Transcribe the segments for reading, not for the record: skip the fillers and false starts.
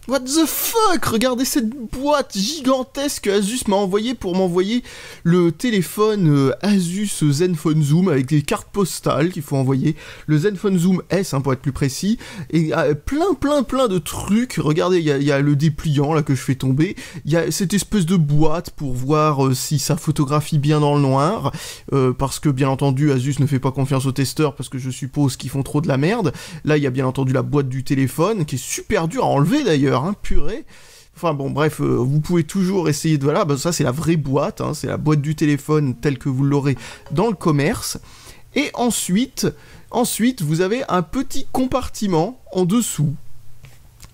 What the fuck? Regardez cette boîte gigantesque que Asus m'a envoyée pour m'envoyer le téléphone Asus Zenfone Zoom avec des cartes postales qu'il faut envoyer. Le Zenfone Zoom S, hein, pour être plus précis. Et plein de trucs. Regardez, il y a le dépliant là que je fais tomber. Il y a cette espèce de boîte pour voir si ça photographie bien dans le noir. Parce que bien entendu, Asus ne fait pas confiance aux testeurs parce que je suppose qu'ils font trop de la merde. Là, il y a bien entendu la boîte du téléphone qui est super dure à enlever d'ailleurs. Hein, purée. Enfin bon, bref, vous pouvez toujours essayer de... Voilà, bah, ça c'est la vraie boîte, hein, c'est la boîte du téléphone telle que vous l'aurez dans le commerce. Et ensuite, vous avez un petit compartiment en dessous.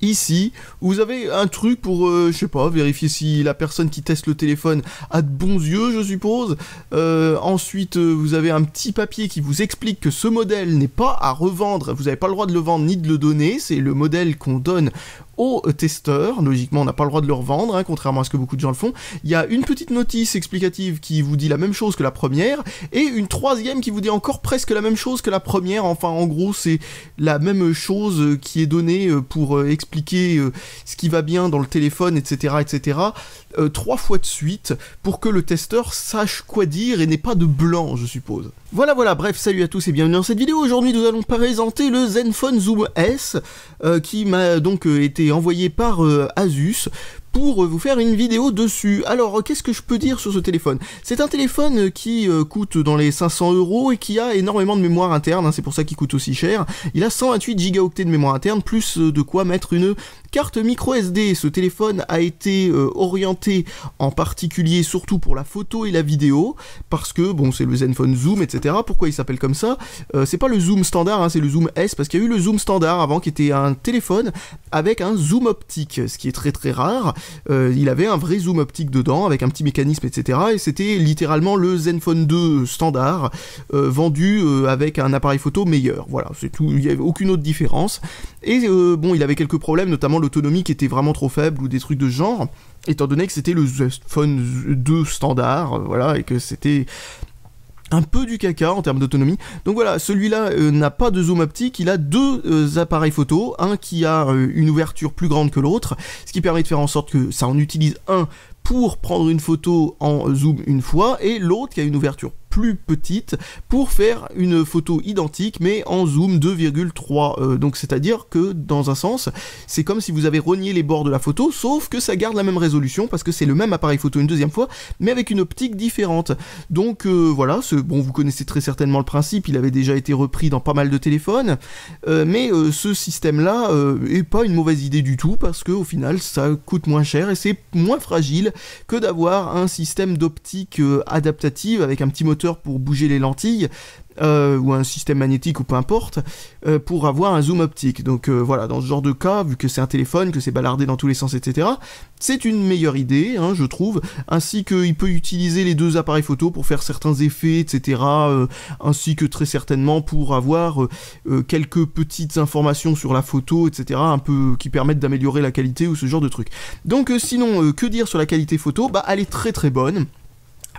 Ici, vous avez un truc pour, je sais pas, vérifier si la personne qui teste le téléphone a de bons yeux, je suppose. Ensuite, vous avez un petit papier qui vous explique que ce modèle n'est pas à revendre. Vous n'avez pas le droit de le vendre ni de le donner. C'est le modèle qu'on donne aux testeurs. Logiquement, on n'a pas le droit de le revendre, hein, contrairement à ce que beaucoup de gens le font. Il y a une petite notice explicative qui vous dit la même chose que la première, et une troisième qui vous dit encore presque la même chose que la première. Enfin, en gros, c'est la même chose qui est donnée pour expliquer ce qui va bien dans le téléphone, etc., etc., 3 fois de suite, pour que le testeur sache quoi dire et n'ait pas de blanc, je suppose. Voilà, bref, salut à tous et bienvenue dans cette vidéo. Aujourd'hui, nous allons présenter le Zenfone Zoom S, qui m'a donc été envoyé par Asus, pour vous faire une vidéo dessus. Alors, qu'est-ce que je peux dire sur ce téléphone? C'est un téléphone qui coûte dans les 500 € et qui a énormément de mémoire interne, hein, c'est pour ça qu'il coûte aussi cher. Il a 128 Go de mémoire interne, plus de quoi mettre une carte micro SD. Ce téléphone a été orienté en particulier surtout pour la photo et la vidéo, parce que, bon, c'est le Zenfone Zoom, etc. Pourquoi il s'appelle comme ça? C'est pas le Zoom standard, hein, c'est le Zoom S, parce qu'il y a eu le Zoom standard avant, qui était un téléphone avec un zoom optique, ce qui est très très rare. Il avait un vrai zoom optique dedans, avec un petit mécanisme, etc. Et c'était littéralement le Zenfone 2 standard, vendu avec un appareil photo meilleur. Voilà, c'est tout, il n'y avait aucune autre différence. Et bon, il avait quelques problèmes, notamment l'autonomie qui était vraiment trop faible, ou des trucs de ce genre, étant donné que c'était le Zenfone 2 standard, voilà, et que c'était un peu du caca en termes d'autonomie. Donc voilà, celui-là n'a pas de zoom optique, il a deux appareils photo, un qui a une ouverture plus grande que l'autre, ce qui permet de faire en sorte que ça en utilise un pour prendre une photo en zoom une fois, et l'autre qui a une ouverture plus petite pour faire une photo identique mais en zoom 2,3, donc c'est à dire que dans un sens c'est comme si vous avez renié les bords de la photo, sauf que ça garde la même résolution parce que c'est le même appareil photo une deuxième fois mais avec une optique différente. Donc voilà, bon, vous connaissez très certainement le principe, il avait déjà été repris dans pas mal de téléphones, mais ce système là est pas une mauvaise idée du tout, parce que au final ça coûte moins cher et c'est moins fragile que d'avoir un système d'optique adaptative avec un petit moteur pour bouger les lentilles, ou un système magnétique ou peu importe, pour avoir un zoom optique. Donc voilà, dans ce genre de cas, vu que c'est un téléphone, que c'est balardé dans tous les sens, etc., c'est une meilleure idée, hein, je trouve, ainsi qu'il peut utiliser les deux appareils photo pour faire certains effets, etc., ainsi que très certainement pour avoir quelques petites informations sur la photo, etc., un peu qui permettent d'améliorer la qualité ou ce genre de trucs. Donc sinon, que dire sur la qualité photo? Bah, elle est très très bonne.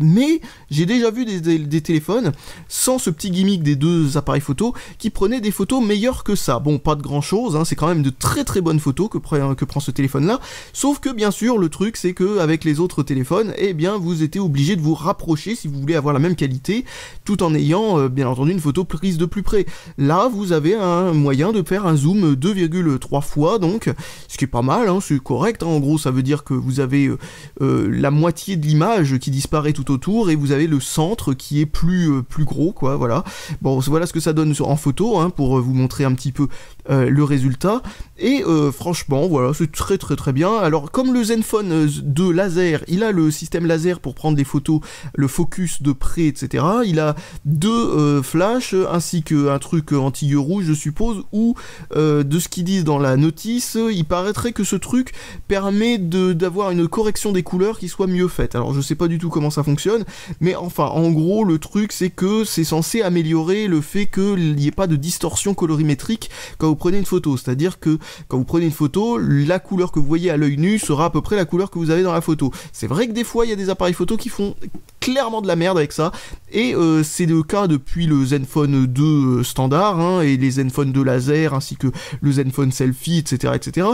Mais j'ai déjà vu des téléphones sans ce petit gimmick des deux appareils photo qui prenaient des photos meilleures que ça. Bon, pas de grand chose, hein, c'est quand même de très très bonnes photos que prend ce téléphone là, sauf que bien sûr le truc c'est que avec les autres téléphones, eh bien vous étiez obligé de vous rapprocher si vous voulez avoir la même qualité, tout en ayant bien entendu une photo prise de plus près. Là vous avez un moyen de faire un zoom 2,3 fois, donc ce qui est pas mal, hein, c'est correct, hein, en gros ça veut dire que vous avez la moitié de l'image qui disparaît tout autour et vous avez le centre qui est plus gros, quoi, voilà. Bon, voilà ce que ça donne en photo, hein, pour vous montrer un petit peu le résultat, et franchement, voilà, c'est très très très bien. Alors, comme le Zenfone 2 laser, il a le système laser pour prendre des photos, le focus de près, etc. Il a deux flashs, ainsi qu'un truc anti-yeux rouge, je suppose, ou de ce qu'ils disent dans la notice, il paraîtrait que ce truc permet d'avoir une correction des couleurs qui soit mieux faite. Alors, je sais pas du tout comment ça fonctionne, mais enfin, en gros, le truc, c'est que c'est censé améliorer le fait qu'il n'y ait pas de distorsion colorimétrique quand vous prenez une photo. C'est-à-dire que quand vous prenez une photo, la couleur que vous voyez à l'œil nu sera à peu près la couleur que vous avez dans la photo. C'est vrai que des fois, il y a des appareils photo qui font clairement de la merde avec ça, et c'est le cas depuis le Zenfone 2 standard, hein, et les Zenfone 2 laser, ainsi que le Zenfone Selfie, etc. etc.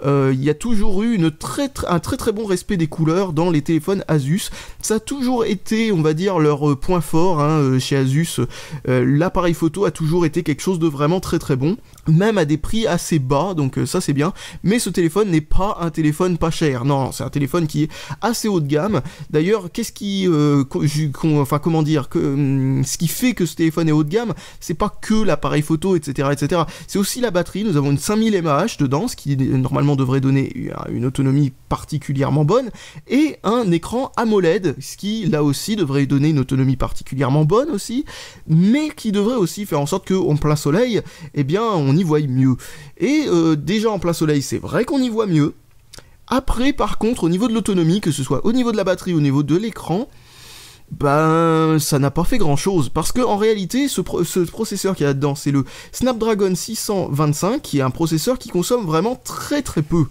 Il y a toujours eu un très très bon respect des couleurs dans les téléphones Asus. Ça a toujours été, on va dire, leur point fort, hein, chez Asus. L'appareil photo a toujours été quelque chose de vraiment très très bon, même à des prix assez bas, donc ça c'est bien. Mais ce téléphone n'est pas un téléphone pas cher, non, c'est un téléphone qui est assez haut de gamme. D'ailleurs, qu'est-ce qui, comment dire, ce qui fait que ce téléphone est haut de gamme, c'est pas que l'appareil photo, etc., etc. C'est aussi la batterie. Nous avons une 5000 mAh dedans, ce qui normalement devrait donner une autonomie particulièrement bonne, et un écran AMOLED, ce qui là aussi devrait donner une autonomie particulièrement bonne aussi, mais qui devrait aussi faire en sorte qu'en plein soleil, eh bien, on y voit mieux. Et déjà en plein soleil, c'est vrai qu'on y voit mieux. Après, par contre, au niveau de l'autonomie, que ce soit au niveau de la batterie ou au niveau de l'écran, ben, ça n'a pas fait grand chose, parce que en réalité, ce processeur qu'il y a là-dedans, c'est le Snapdragon 625, qui est un processeur qui consomme vraiment très très peu.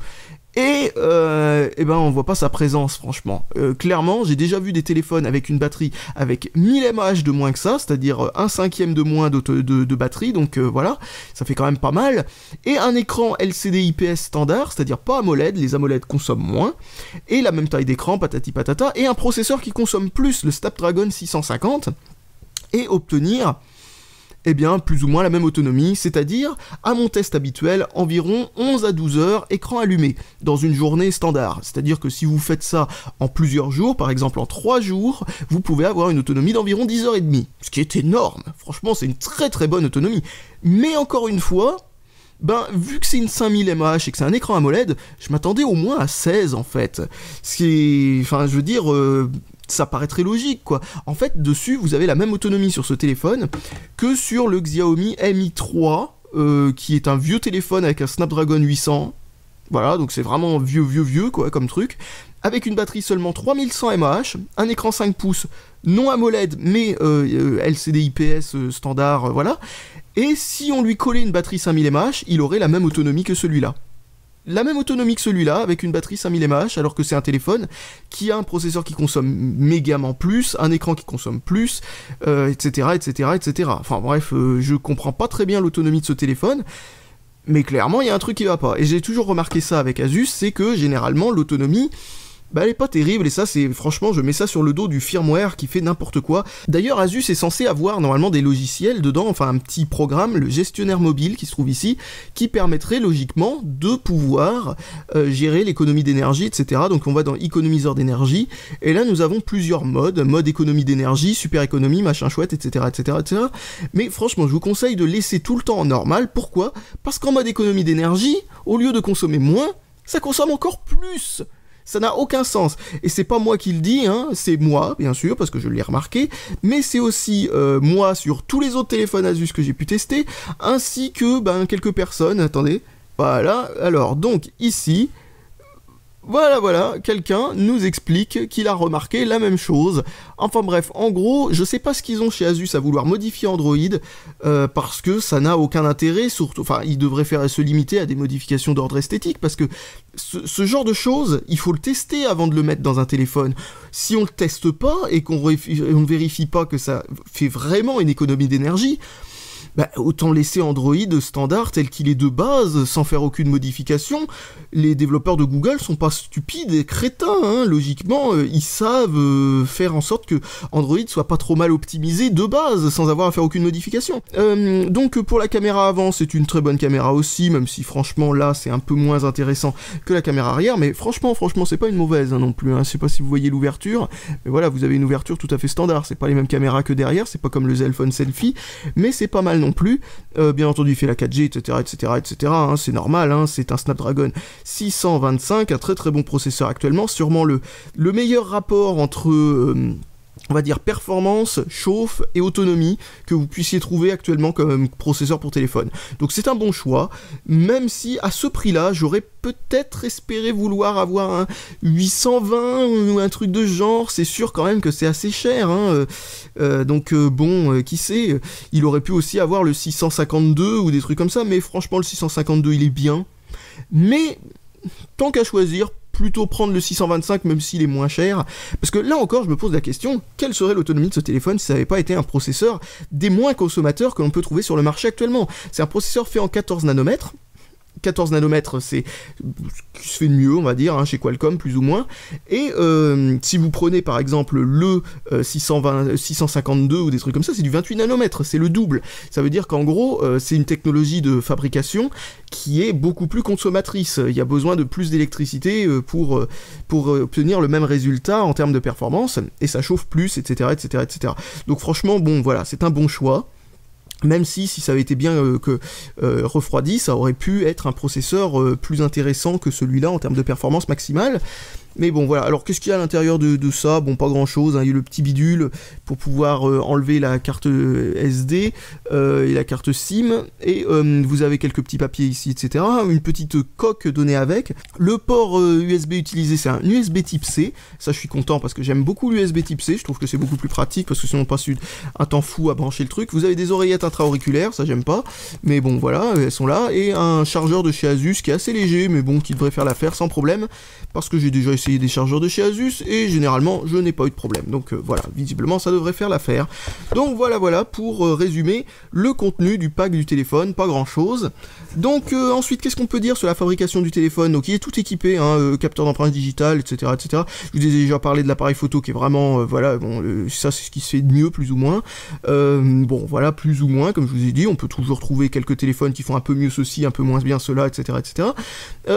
Et ben on voit pas sa présence, franchement. Clairement, j'ai déjà vu des téléphones avec une batterie avec 1000 mAh de moins que ça, c'est-à-dire 1/5 de moins de batterie, donc voilà, ça fait quand même pas mal. Et un écran LCD IPS standard, c'est-à-dire pas AMOLED, les AMOLED consomment moins, et la même taille d'écran, patati patata, et un processeur qui consomme plus, le Snapdragon 650, et obtenir, eh bien, plus ou moins la même autonomie, c'est-à-dire, à mon test habituel, environ 11 à 12 heures, écran allumé, dans une journée standard. C'est-à-dire que si vous faites ça en plusieurs jours, par exemple en 3 jours, vous pouvez avoir une autonomie d'environ 10h30, ce qui est énorme. Franchement, c'est une très très bonne autonomie. Mais encore une fois, ben, vu que c'est une 5000 mAh et que c'est un écran AMOLED, je m'attendais au moins à 16 en fait. Ce qui est, enfin, je veux dire, ça paraît très logique, quoi. En fait, dessus, vous avez la même autonomie sur ce téléphone que sur le Xiaomi Mi 3, qui est un vieux téléphone avec un Snapdragon 800. Voilà, donc c'est vraiment vieux, quoi, comme truc. Avec une batterie seulement 3100 mAh, un écran 5 pouces, non AMOLED, mais LCD IPS standard, voilà. Et si on lui collait une batterie 5000 mAh, il aurait la même autonomie que celui-là. La même autonomie que celui-là, avec une batterie 5000 mAh, alors que c'est un téléphone qui a un processeur qui consomme mégamment plus, un écran qui consomme plus, etc., etc., etc. Enfin bref, je comprends pas très bien l'autonomie de ce téléphone, mais clairement, il y a un truc qui va pas. Et j'ai toujours remarqué ça avec Asus, c'est que généralement, l'autonomie, bah elle est pas terrible, et ça c'est, franchement, je mets ça sur le dos du firmware qui fait n'importe quoi. D'ailleurs, Asus est censé avoir normalement des logiciels dedans, enfin un petit programme, le gestionnaire mobile qui se trouve ici, qui permettrait logiquement de pouvoir gérer l'économie d'énergie, etc. Donc on va dans économiseur d'énergie, et là nous avons plusieurs modes, mode économie d'énergie, super économie, machin chouette, etc., etc., etc. Mais franchement, je vous conseille de laisser tout le temps en normal. Pourquoi ? Parce qu'en mode économie d'énergie, au lieu de consommer moins, ça consomme encore plus. Ça n'a aucun sens. Et c'est pas moi qui le dis, hein, c'est moi, bien sûr, parce que je l'ai remarqué, mais c'est aussi moi sur tous les autres téléphones Asus que j'ai pu tester, ainsi que quelques personnes. Attendez, voilà, alors, donc, ici, voilà, quelqu'un nous explique qu'il a remarqué la même chose. Enfin bref, en gros, je sais pas ce qu'ils ont chez Asus à vouloir modifier Android, parce que ça n'a aucun intérêt, surtout, enfin, ils devraient se limiter à des modifications d'ordre esthétique, parce que ce genre de choses, il faut le tester avant de le mettre dans un téléphone. Si on le teste pas, et qu'on ne vérifie pas que ça fait vraiment une économie d'énergie, bah, autant laisser Android standard tel qu'il est de base, sans faire aucune modification. Les développeurs de Google sont pas stupides et crétins, hein. Logiquement, ils savent faire en sorte que Android soit pas trop mal optimisé de base, sans avoir à faire aucune modification. Donc pour la caméra avant, c'est une très bonne caméra aussi, même si franchement là, c'est un peu moins intéressant que la caméra arrière, mais franchement, c'est pas une mauvaise non plus, hein. Je sais pas si vous voyez l'ouverture, mais voilà, vous avez une ouverture tout à fait standard, c'est pas les mêmes caméras que derrière, c'est pas comme le Zenfone Selfie, mais c'est pas mal non plus. Bien entendu, il fait la 4G, etc., hein, c'est normal, hein, c'est un Snapdragon 625, un très très bon processeur actuellement, sûrement le meilleur rapport entre on va dire performance, chauffe et autonomie que vous puissiez trouver actuellement comme processeur pour téléphone. Donc c'est un bon choix, même si à ce prix-là, j'aurais peut-être espéré vouloir avoir un 820 ou un truc de genre. C'est sûr quand même que c'est assez cher, hein. Donc bon, qui sait, il aurait pu aussi avoir le 652 ou des trucs comme ça, mais franchement le 652 il est bien. Mais tant qu'à choisir, plutôt prendre le 625 même s'il est moins cher, parce que là encore je me pose la question, quelle serait l'autonomie de ce téléphone si ça n'avait pas été un processeur des moins consommateurs que l'on peut trouver sur le marché actuellement. C'est un processeur fait en 14 nanomètres. 14 nanomètres, c'est ce qui se fait de mieux, on va dire, hein, chez Qualcomm, plus ou moins. Et si vous prenez, par exemple, le 652 ou des trucs comme ça, c'est du 28 nanomètres, c'est le double. Ça veut dire qu'en gros, c'est une technologie de fabrication qui est beaucoup plus consommatrice. Il y a besoin de plus d'électricité pour obtenir le même résultat en termes de performance, et ça chauffe plus, etc., etc., etc. Donc franchement, bon, voilà, c'est un bon choix. Même si ça avait été bien refroidi, ça aurait pu être un processeur plus intéressant que celui-là en termes de performance maximale. Mais bon, voilà. Alors, qu'est-ce qu'il y a à l'intérieur de ça? Bon, pas grand-chose, hein. Il y a le petit bidule pour pouvoir enlever la carte SD et la carte SIM. Et vous avez quelques petits papiers ici, etc. Une petite coque donnée avec. Le port USB utilisé, c'est un USB type C. Ça, je suis content parce que j'aime beaucoup l'USB type C. Je trouve que c'est beaucoup plus pratique parce que sinon, on passe un temps fou à brancher le truc. Vous avez des oreillettes intra-auriculaires, ça, j'aime pas. Mais bon, voilà, elles sont là. Et un chargeur de chez Asus qui est assez léger, mais bon, qui devrait faire l'affaire sans problème. Parce que j'ai déjà essayé des chargeurs de chez Asus et généralement je n'ai pas eu de problème, donc voilà, visiblement ça devrait faire l'affaire. Donc voilà pour résumer le contenu du pack du téléphone, pas grand chose. Donc ensuite, qu'est-ce qu'on peut dire sur la fabrication du téléphone? Donc il est tout équipé, hein, capteur d'empreinte digitale, etc., etc. Je vous ai déjà parlé de l'appareil photo qui est vraiment, voilà, bon, ça c'est ce qui se fait de mieux, plus ou moins. Bon voilà, plus ou moins, comme je vous ai dit, on peut toujours trouver quelques téléphones qui font un peu mieux ceci, un peu moins bien cela, etc., etc.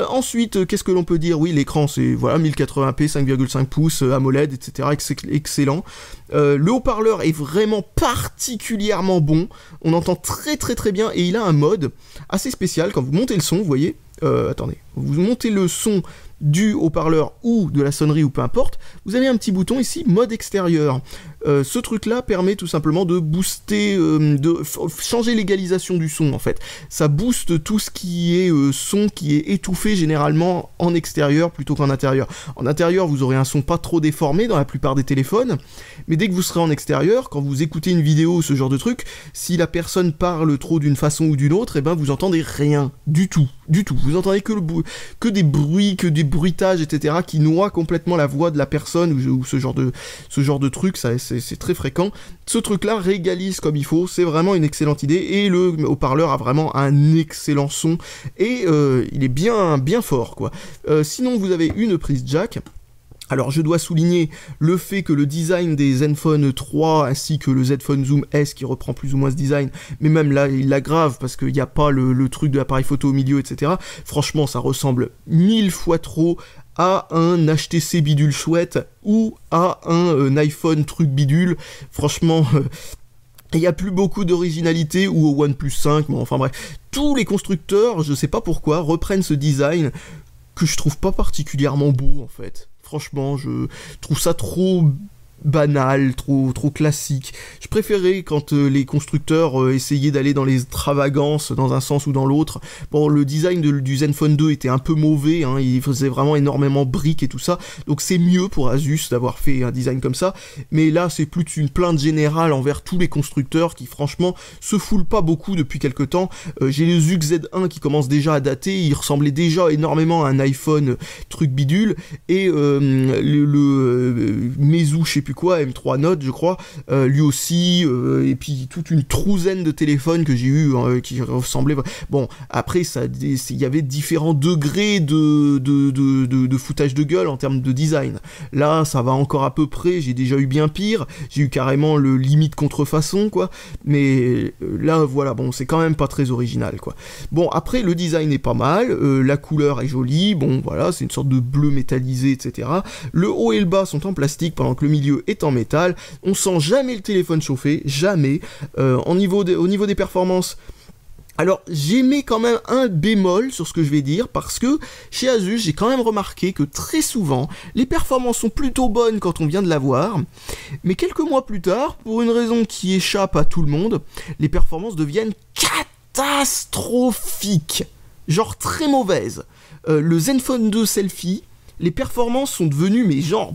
Ensuite, qu'est-ce que l'on peut dire? Oui, l'écran c'est, voilà, 1080p, 5,5 pouces, AMOLED, etc., excellent. Le haut-parleur est vraiment particulièrement bon, on entend très très très bien, et il a un mode assez spécial. Quand vous montez le son, vous voyez, attendez, vous montez le son du haut-parleur ou de la sonnerie ou peu importe, vous avez un petit bouton ici, mode extérieur. Ce truc-là permet tout simplement de booster, de changer l'égalisation du son en fait. Ça booste tout ce qui est son qui est étouffé généralement en extérieur plutôt qu'en intérieur. En intérieur, vous aurez un son pas trop déformé dans la plupart des téléphones, mais dès que vous serez en extérieur, quand vous écoutez une vidéo ou ce genre de truc, si la personne parle trop d'une façon ou d'une autre, et ben vous entendez rien du tout. Vous entendez que des bruits, que des bruitages, etc. qui noient complètement la voix de la personne ou ce genre de truc, ça c'est très fréquent. Ce truc-là régalise comme il faut, c'est vraiment une excellente idée, et le haut-parleur a vraiment un excellent son, et il est bien fort, quoi. Sinon, vous avez une prise jack. Alors je dois souligner le fait que le design des Zenfone 3 ainsi que le Zenfone Zoom S qui reprend plus ou moins ce design, mais même là il l'aggrave parce qu'il n'y a pas le truc de l'appareil photo au milieu, etc. Franchement ça ressemble 1000 fois trop à un HTC bidule chouette ou à un iPhone truc bidule. Franchement... il n'y a plus beaucoup d'originalité, ou au OnePlus 5, mais enfin bref, tous les constructeurs, je sais pas pourquoi, reprennent ce design que je trouve pas particulièrement beau en fait. Franchement, je trouve ça trop banal, trop classique. Je préférais quand les constructeurs essayaient d'aller dans les extravagances dans un sens ou dans l'autre. Bon, le design du Zenfone 2 était un peu mauvais, hein, il faisait vraiment énormément briques et tout ça, donc c'est mieux pour Asus d'avoir fait un design comme ça, mais là c'est plus une plainte générale envers tous les constructeurs qui franchement se foulent pas beaucoup depuis quelques temps. J'ai le Zux Z1 qui commence déjà à dater, il ressemblait déjà énormément à un iPhone truc bidule, et le Meizu, je sais plus quoi, M3 Note je crois, lui aussi, et puis toute une trouzaine de téléphones que j'ai eu qui ressemblaient... Bon, après il y avait différents degrés de foutage de gueule en termes de design. Là ça va encore à peu près, j'ai déjà eu bien pire, j'ai eu carrément le limite contrefaçon quoi, mais là voilà, bon c'est quand même pas très original quoi. Bon, après le design est pas mal, la couleur est jolie, bon voilà, c'est une sorte de bleu métallisé, etc. Le haut et le bas sont en plastique pendant que le milieu est en métal. On sent jamais le téléphone chauffer, jamais. Au niveau des performances, alors j'émets quand même un bémol sur ce que je vais dire, parce que chez Asus j'ai quand même remarqué que très souvent les performances sont plutôt bonnes quand on vient de l'avoir, mais quelques mois plus tard, pour une raison qui échappe à tout le monde, les performances deviennent catastrophiques, genre très mauvaises. Le Zenfone 2 Selfie les performances sont devenues, mais genre,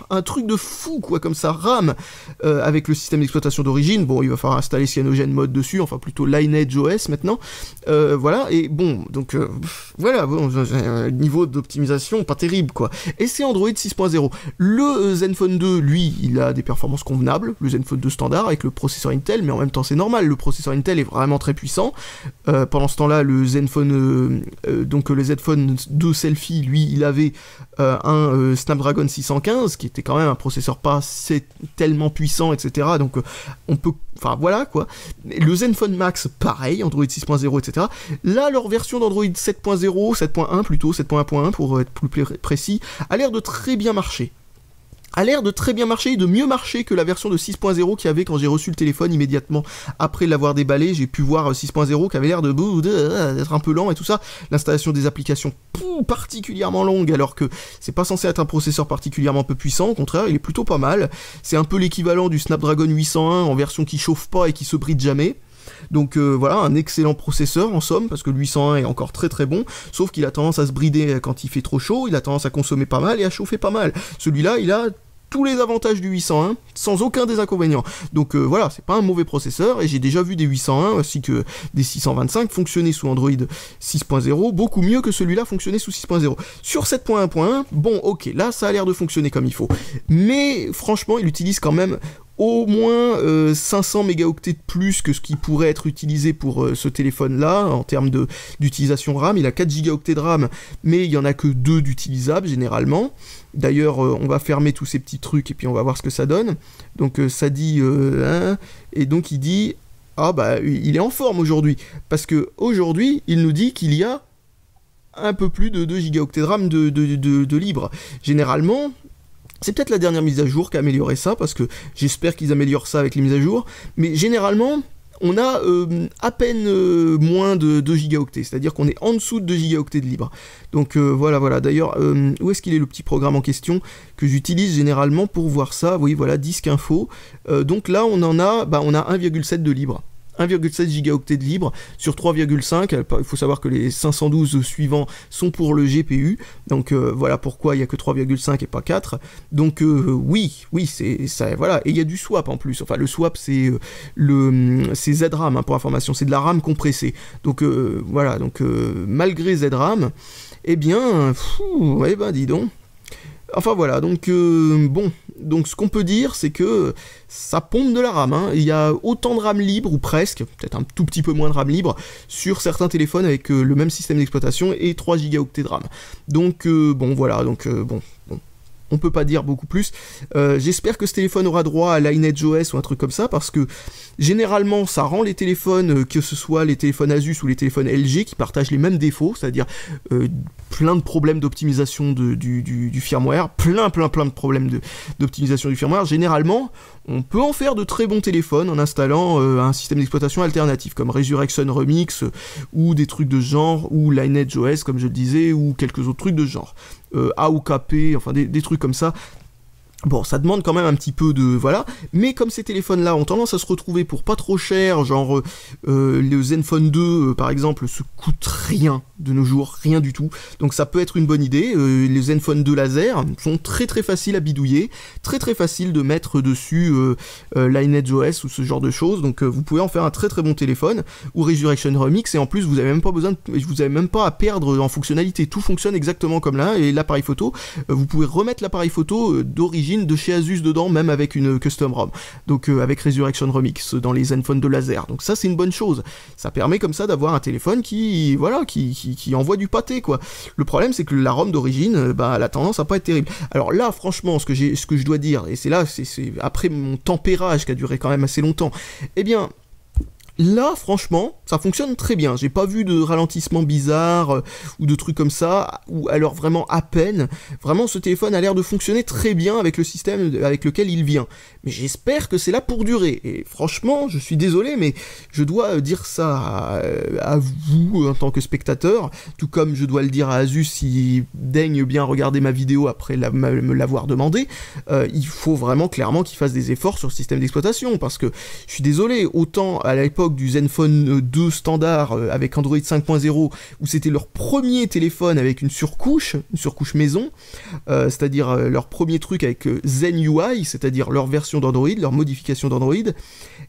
un truc de fou, quoi, comme ça rame avec le système d'exploitation d'origine. Bon, il va falloir installer CyanogenMod dessus, enfin plutôt Lineage OS maintenant. Voilà, et bon, donc voilà, bon, niveau d'optimisation pas terrible, quoi. Et c'est Android 6.0. Le Zenfone 2, lui, il a des performances convenables, le Zenfone 2 standard avec le processeur Intel, mais en même temps c'est normal, le processeur Intel est vraiment très puissant. Pendant ce temps-là, le Zenfone, donc le Zenfone 2 Selfie, lui, il avait un Snapdragon 615, qui était quand même un processeur pas tellement puissant, etc. Donc on peut, enfin voilà quoi. Le Zenfone Max, pareil, Android 6.0, etc. Là, leur version d'Android 7.0, 7.1 plutôt, 7.1.1 pour être plus précis, a l'air de très bien marcher. A l'air de très bien marcher et de mieux marcher que la version de 6.0 qu'il y avait quand j'ai reçu le téléphone immédiatement après l'avoir déballé. J'ai pu voir 6.0 qui avait l'air d'être un peu lent et tout ça. L'installation des applications particulièrement longue alors que c'est pas censé être un processeur particulièrement peu puissant. Au contraire, il est plutôt pas mal. C'est un peu l'équivalent du Snapdragon 801 en version qui chauffe pas et qui se bride jamais. Donc voilà, un excellent processeur en somme, parce que le 801 est encore très très bon, sauf qu'il a tendance à se brider quand il fait trop chaud, il a tendance à consommer pas mal et à chauffer pas mal. Celui-là, il a tous les avantages du 801, sans aucun des inconvénients. Donc voilà, c'est pas un mauvais processeur, et j'ai déjà vu des 801 ainsi que des 625 fonctionner sous Android 6.0, beaucoup mieux que celui-là fonctionnait sous 6.0. Sur 7.1.1, bon ok, là ça a l'air de fonctionner comme il faut. Mais franchement, il utilise quand même au moins 500 mégaoctets de plus que ce qui pourrait être utilisé pour ce téléphone-là, en termes d'utilisation RAM. Il a 4 gigaoctets de RAM, mais il n'y en a que 2 d'utilisables, généralement. D'ailleurs, on va fermer tous ces petits trucs, et puis on va voir ce que ça donne. Donc ça dit... et donc il dit... Ah bah, il est en forme aujourd'hui, parce que aujourd'hui, il nous dit qu'il y a un peu plus de 2 gigaoctets de RAM de libre. Généralement... C'est peut-être la dernière mise à jour qui a amélioré ça, parce que j'espère qu'ils améliorent ça avec les mises à jour, mais généralement, on a à peine moins de 2 gigaoctets, c'est-à-dire qu'on est en dessous de 2 gigaoctets de libre. Donc voilà. D'ailleurs, où est-ce qu'il est le petit programme en question que j'utilise généralement pour voir ça? Oui, voilà, disque info. Donc là, on a 1,7 de libre. 1,7 gigaoctets de libre sur 3,5, il faut savoir que les 512 suivants sont pour le GPU, donc voilà pourquoi il n'y a que 3,5 et pas 4, donc oui, c'est ça, voilà, et il y a du swap en plus, enfin le swap c'est ZRAM, hein, pour information, c'est de la RAM compressée, donc voilà, donc malgré ZRAM, eh bien, dis donc. Enfin voilà, donc bon, donc ce qu'on peut dire, c'est que ça pompe de la RAM, hein. Il y a autant de RAM libre, ou presque, peut-être un tout petit peu moins de RAM libre, sur certains téléphones avec le même système d'exploitation et 3 gigaoctets de RAM. Donc bon, voilà, donc bon. On peut pas dire beaucoup plus. J'espère que ce téléphone aura droit à Lineage OS ou un truc comme ça, parce que généralement ça rend les téléphones, que ce soit les téléphones Asus ou les téléphones LG, qui partagent les mêmes défauts, c'est-à-dire plein de problèmes d'optimisation du firmware, plein de problèmes d'optimisation du firmware. Généralement, on peut en faire de très bons téléphones en installant un système d'exploitation alternatif, comme Resurrection Remix, ou des trucs de ce genre, ou Lineage OS, comme je le disais, ou quelques autres trucs de ce genre. AOKP, enfin des trucs comme ça. Bon, ça demande quand même un petit peu de... Voilà, mais comme ces téléphones-là ont tendance à se retrouver pour pas trop cher, genre le Zenfone 2, par exemple, se coûte rien de nos jours, rien du tout, donc ça peut être une bonne idée. Les Zenfone 2 laser sont très faciles à bidouiller, très faciles de mettre dessus Lineage OS ou ce genre de choses, donc vous pouvez en faire un très bon téléphone, ou Resurrection Remix, et en plus vous avez même pas besoin vous avez même pas à perdre en fonctionnalité, tout fonctionne exactement comme là, et l'appareil photo, vous pouvez remettre l'appareil photo d'origine de chez Asus dedans, même avec une custom ROM, donc avec Resurrection Remix dans les Zenfone de laser, donc ça c'est une bonne chose, ça permet comme ça d'avoir un téléphone qui envoie du pâté, quoi. Le problème c'est que la ROM d'origine, elle a tendance à pas être terrible. Alors là franchement, ce que je dois dire, et c'est là, c'est après mon tempérage qui a duré quand même assez longtemps, eh bien là, franchement, ça fonctionne très bien. J'ai pas vu de ralentissement bizarre ou de trucs comme ça, ou alors vraiment à peine. Vraiment, ce téléphone a l'air de fonctionner très bien avec le système avec lequel il vient. Mais j'espère que c'est là pour durer. Et franchement, je suis désolé, mais je dois dire ça à vous en tant que spectateur, tout comme je dois le dire à Asus s'il daigne bien regarder ma vidéo après me l'avoir demandé. Il faut vraiment clairement qu'il fasse des efforts sur le système d'exploitation, parce que je suis désolé, autant à l'époque l'époque du Zenfone 2 standard avec Android 5.0, où c'était leur premier téléphone avec une surcouche maison, c'est-à-dire leur premier truc avec Zen UI, c'est-à-dire leur version d'Android, leur modification d'Android,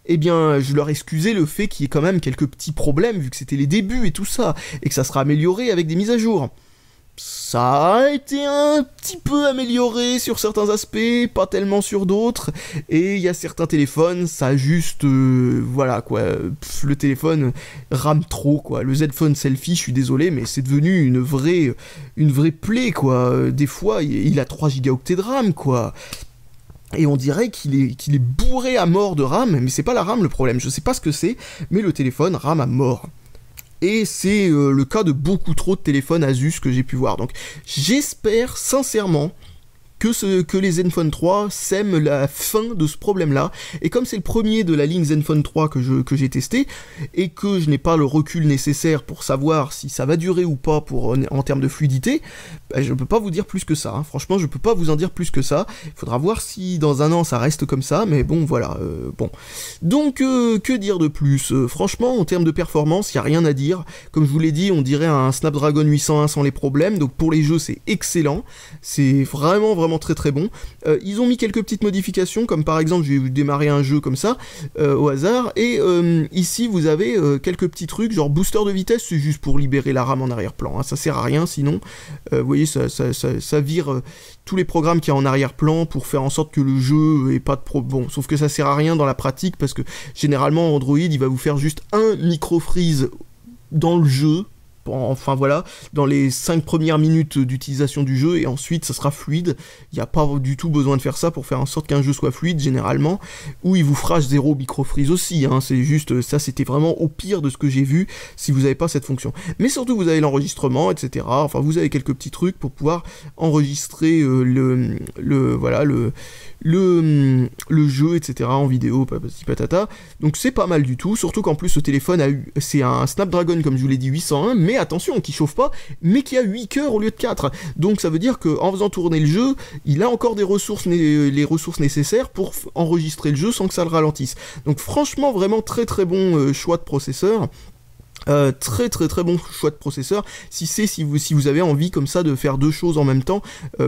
eh bien, je leur excusais le fait qu'il y ait quand même quelques petits problèmes, vu que c'était les débuts et tout ça, et que ça sera amélioré avec des mises à jour. Ça a été un petit peu amélioré sur certains aspects, pas tellement sur d'autres, et il y a certains téléphones, ça a juste... voilà, quoi, le téléphone rame trop, quoi. Le Zenfone Selfie, je suis désolé, mais c'est devenu une vraie plaie, quoi. Des fois, il a 3 gigaoctets de RAM, quoi. Et on dirait qu'il est bourré à mort de RAM, mais c'est pas la RAM le problème, je sais pas ce que c'est, mais le téléphone rame à mort. Et c'est le cas de beaucoup trop de téléphones Asus que j'ai pu voir. Donc j'espère sincèrement que les Zenfone 3 sèment la fin de ce problème-là. Et comme c'est le premier de la ligne Zenfone 3 que j'ai testé, et que je n'ai pas le recul nécessaire pour savoir si ça va durer ou pas en termes de fluidité, bah, je peux pas vous dire plus que ça. Hein. Franchement, je peux pas vous en dire plus que ça. Il faudra voir si dans un an ça reste comme ça, mais bon, voilà. Bon. Donc, que dire de plus franchement, en termes de performance, il n'y a rien à dire. Comme je vous l'ai dit, on dirait un Snapdragon 801 sans les problèmes. Donc pour les jeux, c'est excellent. C'est vraiment très très bon. Ils ont mis quelques petites modifications, comme par exemple, je vais démarrer un jeu comme ça, au hasard, et ici vous avez quelques petits trucs, genre booster de vitesse, c'est juste pour libérer la RAM en arrière-plan, hein, ça sert à rien sinon. Vous voyez, ça vire tous les programmes qu'il y a en arrière-plan pour faire en sorte que le jeu ait pas de bon, sauf que ça sert à rien dans la pratique, parce que généralement Android, il va vous faire juste un micro-freeze dans le jeu, enfin voilà, dans les 5 premières minutes d'utilisation du jeu, et ensuite ça sera fluide. Il n'y a pas du tout besoin de faire ça pour faire en sorte qu'un jeu soit fluide généralement, ou il vous fera 0 micro-freeze aussi, hein. C'est juste, ça c'était vraiment au pire de ce que j'ai vu si vous n'avez pas cette fonction. Mais surtout vous avez l'enregistrement, etc. Enfin vous avez quelques petits trucs pour pouvoir enregistrer le jeu, etc. en vidéo, patata. Donc c'est pas mal du tout, surtout qu'en plus ce téléphone c'est un Snapdragon, comme je vous l'ai dit, 801, mais attention, qui chauffe pas, mais qui a 8 cœurs au lieu de 4. Donc ça veut dire qu'en faisant tourner le jeu, il a encore les ressources nécessaires pour enregistrer le jeu sans que ça le ralentisse. Donc franchement, vraiment très très bon choix de processeur. Très bon choix de processeur si vous avez envie comme ça de faire deux choses en même temps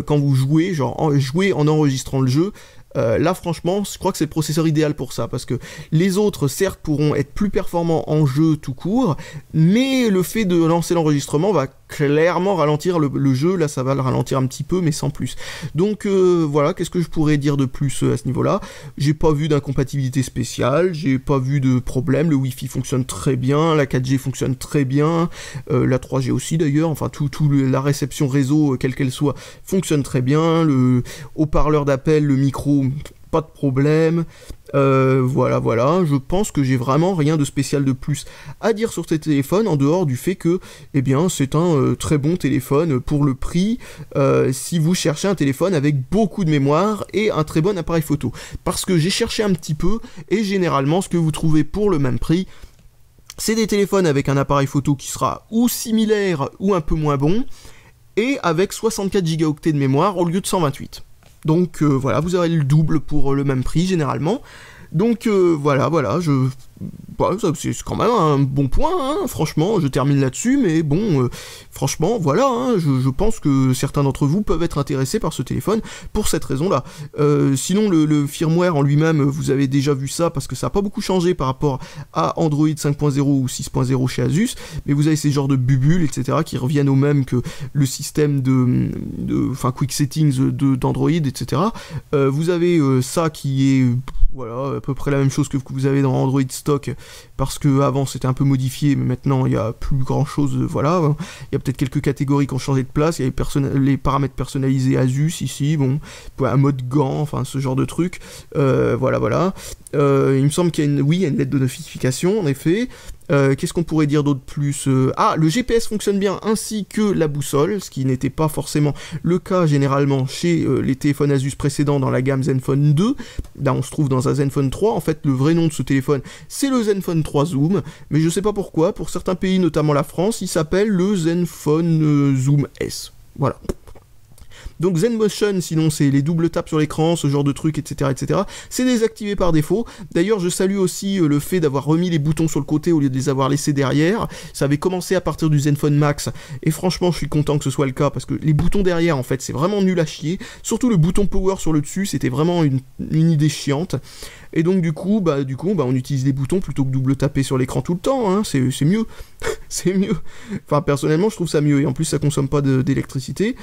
quand vous jouez, genre jouer en enregistrant le jeu. Là franchement je crois que c'est le processeur idéal pour ça, parce que les autres certes pourront être plus performants en jeu tout court, mais le fait de lancer l'enregistrement va clairement ralentir le jeu. Là ça va le ralentir un petit peu mais sans plus. Donc voilà, qu'est-ce que je pourrais dire de plus à ce niveau là. J'ai pas vu d'incompatibilité spéciale, j'ai pas vu de problème, le Wi-Fi fonctionne très bien, la 4G fonctionne très bien, la 3G aussi d'ailleurs, enfin la réception réseau quelle qu'elle soit fonctionne très bien, le haut-parleur d'appel, le micro, pas de problème. Voilà, je pense que j'ai vraiment rien de spécial de plus à dire sur ces téléphones, en dehors du fait que, eh bien, c'est un très bon téléphone pour le prix, si vous cherchez un téléphone avec beaucoup de mémoire et un très bon appareil photo. Parce que j'ai cherché un petit peu, et généralement, ce que vous trouvez pour le même prix, c'est des téléphones avec un appareil photo qui sera ou similaire ou un peu moins bon, et avec 64 Go de mémoire au lieu de 128. Donc voilà, vous aurez le double pour le même prix généralement. Donc voilà, c'est quand même un bon point, hein, franchement, je termine là-dessus, mais bon, franchement, voilà, hein, je pense que certains d'entre vous peuvent être intéressés par ce téléphone pour cette raison-là. Sinon, le firmware en lui-même, vous avez déjà vu ça, parce que ça n'a pas beaucoup changé par rapport à Android 5.0 ou 6.0 chez Asus, mais vous avez ces genres de bubules, etc., qui reviennent au même que le système enfin, Quick Settings d'Android, etc. Vous avez ça qui est... Voilà, à peu près la même chose que vous avez dans Android stock, parce que avant c'était un peu modifié, mais maintenant il n'y a plus grand chose, voilà. Il y a peut-être quelques catégories qui ont changé de place, il y a les paramètres personnalisés Asus ici, bon, un mode gant, enfin ce genre de truc, voilà. Il me semble qu'il y a une lettre de notification, en effet. Qu'est-ce qu'on pourrait dire d'autre plus le GPS fonctionne bien, ainsi que la boussole, ce qui n'était pas forcément le cas généralement chez les téléphones Asus précédents dans la gamme Zenfone 2. Là on se trouve dans un Zenfone 3, en fait le vrai nom de ce téléphone c'est le Zenfone 3 Zoom, mais je sais pas pourquoi, pour certains pays, notamment la France, il s'appelle le Zenfone Zoom S. Voilà. Donc Zen Motion, sinon c'est les doubles tapes sur l'écran, ce genre de trucs, etc., etc. C'est désactivé par défaut. D'ailleurs, je salue aussi le fait d'avoir remis les boutons sur le côté au lieu de les avoir laissés derrière. Ça avait commencé à partir du Zenfone Max, et franchement, je suis content que ce soit le cas, parce que les boutons derrière, en fait, c'est vraiment nul à chier. Surtout le bouton Power sur le dessus, c'était vraiment une idée chiante. Et donc du coup, on utilise les boutons plutôt que double taper sur l'écran tout le temps, hein. C'est mieux. C'est mieux. Enfin, personnellement, je trouve ça mieux, et en plus, ça consomme pas d'électricité,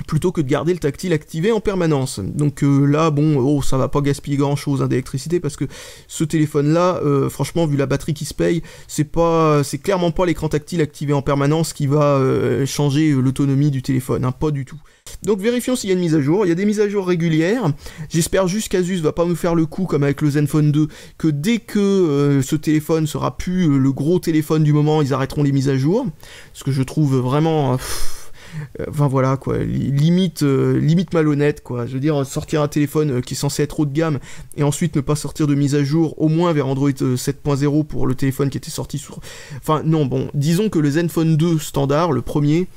plutôt que de garder le tactile activé en permanence. Donc là, bon, ça va pas gaspiller grand chose d'électricité, parce que ce téléphone-là, franchement, vu la batterie qui se paye, c'est clairement pas l'écran tactile activé en permanence qui va changer l'autonomie du téléphone, hein, pas du tout. Donc vérifions s'il y a une mise à jour. Il y a des mises à jour régulières. J'espère juste qu'Asus va pas nous faire le coup comme avec le Zenfone 2, que dès que ce téléphone sera plus le gros téléphone du moment, ils arrêteront les mises à jour. Ce que je trouve vraiment... Enfin voilà quoi, limite malhonnête quoi. Je veux dire, sortir un téléphone qui est censé être haut de gamme et ensuite ne pas sortir de mise à jour, au moins vers Android 7.0 pour le téléphone qui était sorti sur... Enfin non, bon, disons que le Zenfone 2 standard, le premier,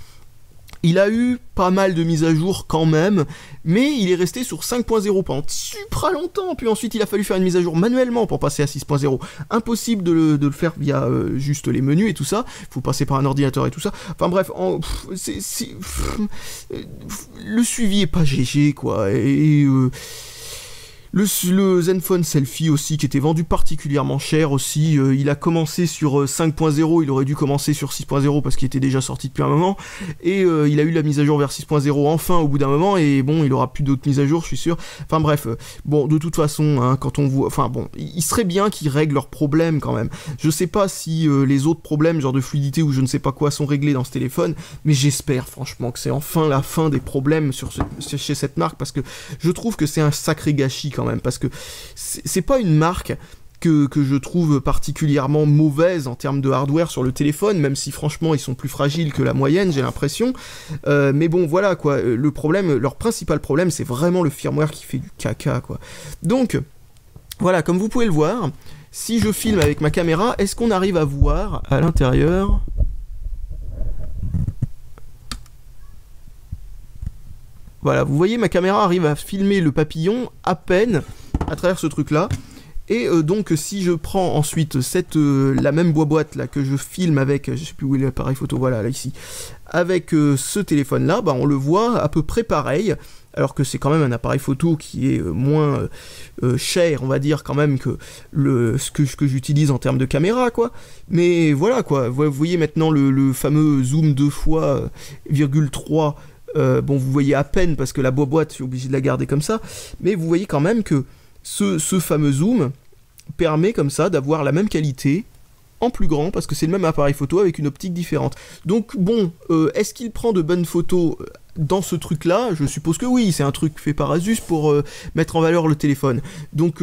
il a eu pas mal de mises à jour quand même, mais il est resté sur 5.0 pendant super longtemps, puis ensuite il a fallu faire une mise à jour manuellement pour passer à 6.0. Impossible de le faire via juste les menus et tout ça, faut passer par un ordinateur et tout ça. Enfin bref, le suivi est pas GG quoi, le Zenfone Selfie aussi, qui était vendu particulièrement cher aussi, il a commencé sur 5.0, il aurait dû commencer sur 6.0 parce qu'il était déjà sorti depuis un moment, et il a eu la mise à jour vers 6.0 enfin au bout d'un moment, et bon, il aura plus d'autres mises à jour, je suis sûr. Enfin bref, bon, de toute façon, hein, quand on voit... Enfin bon, il serait bien qu'ils règlent leurs problèmes quand même. Je sais pas si les autres problèmes, genre de fluidité ou je ne sais pas quoi, sont réglés dans ce téléphone, mais j'espère franchement que c'est enfin la fin des problèmes chez cette marque, parce que je trouve que c'est un sacré gâchis quand même, parce que c'est pas une marque que je trouve particulièrement mauvaise en termes de hardware sur le téléphone, même si franchement ils sont plus fragiles que la moyenne, j'ai l'impression, mais bon voilà quoi, leur principal problème c'est vraiment le firmware qui fait du caca quoi. Donc voilà, comme vous pouvez le voir, si je filme avec ma caméra, est-ce qu'on arrive à voir à l'intérieur ? Voilà, vous voyez, ma caméra arrive à filmer le papillon à peine à travers ce truc-là. Et donc, si je prends ensuite la même boîte là que je filme avec, je sais plus où est l'appareil photo, voilà, là ici, avec ce téléphone-là, bah, on le voit à peu près pareil, alors que c'est quand même un appareil photo qui est moins cher, on va dire, quand même, que ce que j'utilise en termes de caméra, quoi. Mais voilà, quoi, vous voyez maintenant le fameux zoom 2x,3. Bon, vous voyez à peine parce que la boîte, je suis obligé de la garder comme ça, mais vous voyez quand même que ce fameux zoom permet comme ça d'avoir la même qualité en plus grand, parce que c'est le même appareil photo avec une optique différente. Donc bon, est-ce qu'il prend de bonnes photos dans ce truc-là? Je suppose que oui, c'est un truc fait par Asus pour mettre en valeur le téléphone. Donc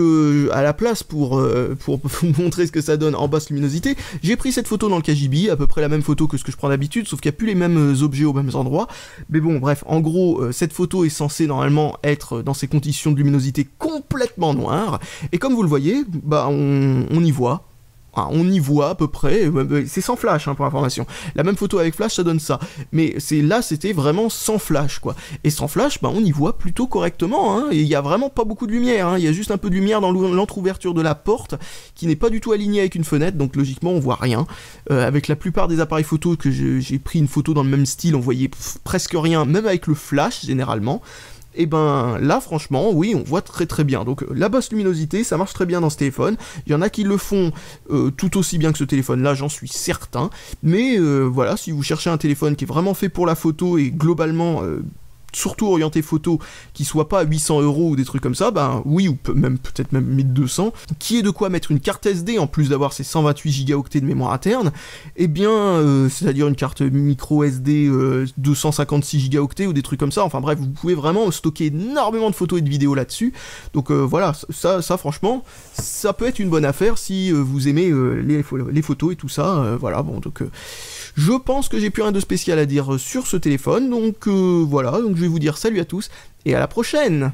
à la place, pour vous montrer ce que ça donne en basse luminosité, j'ai pris cette photo dans le KGB, à peu près la même photo que ce que je prends d'habitude, sauf qu'il n'y a plus les mêmes objets aux mêmes endroits. Mais bon, bref, en gros, cette photo est censée normalement être dans ces conditions de luminosité complètement noires, et comme vous le voyez, bah on y voit. Ah, on y voit à peu près, c'est sans flash hein, pour information. La même photo avec flash ça donne ça, mais c'était vraiment sans flash quoi. Et sans flash, bah, on y voit plutôt correctement, hein. Et il y a vraiment pas beaucoup de lumière, hein. Il y a juste un peu de lumière dans l'entre-ouverture de la porte, qui n'est pas du tout alignée avec une fenêtre, donc logiquement on voit rien. Avec la plupart des appareils photo que j'ai pris une photo dans le même style, on voyait presque rien, même avec le flash généralement. Et ben là franchement oui on voit très très bien, donc la basse luminosité ça marche très bien dans ce téléphone, il y en a qui le font tout aussi bien que ce téléphone là, j'en suis certain, mais voilà, si vous cherchez un téléphone qui est vraiment fait pour la photo et globalement surtout orienté photo, qui soit pas à 800 € ou des trucs comme ça, ben oui, ou peut-être même 1200, qui est de quoi mettre une carte SD en plus d'avoir ses 128 Go de mémoire interne, et bien, c'est-à-dire une carte micro SD 256 Go ou des trucs comme ça, enfin bref, vous pouvez vraiment stocker énormément de photos et de vidéos là-dessus, donc voilà, ça franchement, ça peut être une bonne affaire si vous aimez les photos et tout ça, voilà, bon, donc... je pense que j'ai plus rien de spécial à dire sur ce téléphone, donc voilà, donc je vais vous dire salut à tous, et à la prochaine!